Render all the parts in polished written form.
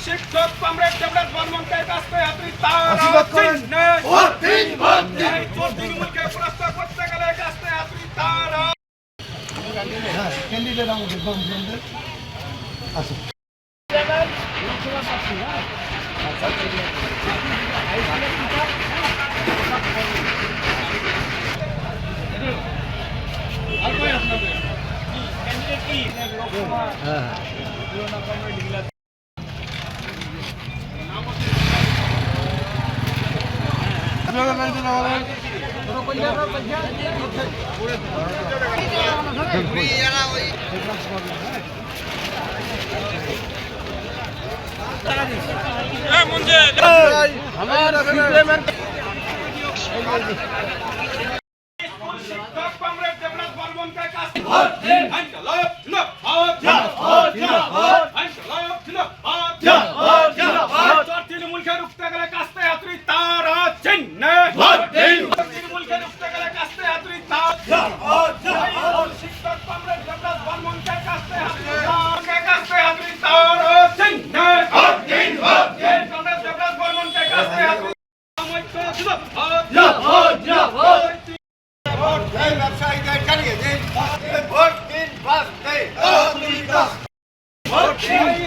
শিক্ষক কমরেড দেবরাজ বর্মনকে কাছে আপনি তারা চিহ্নে ভোট দিন তৃণমূলকে প্রশ্ন করতে গেলে কাছে আপনি তারা ক্যান্ডিডেট আমাদের বন্ধুদের আছে আর কই আপনাদের ক্যান্ডিডেট কি হ্যাঁ পুরোনো কমরেড ডিগলা শিক্ষক কমরেড দেবরাজ বর্মনকে কাছে ভোট দিন তৃণমূলকে রুখতে গেলে কাছে আপনি তারা চিহ্নে ভোট দিন তৃণমূলকে রুখতে গেলে কাছে আপনি শিক্ষক কমরেড দেবরাজ বর্মনকে কাছে আপনি তারা চিহ্নে ভোট দিন কমরেড দেবরাজ বর্মনকে কাছে আপনি ব্যবসায়ীদের জানিয়ে দিন ভোট দিন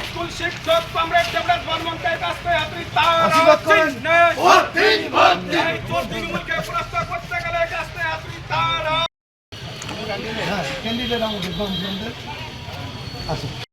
স্কুল শিক্ষক কমরেড দেবরাজ বর্মনকে কাছে আপনি তারা চিহ্নে ভোট দিন তৃণমূলকে প্রশ্ন করতে গেলে কাছে আপনি তারা ক্যান্ডিডেট আমাদের বন্ধুদের আছে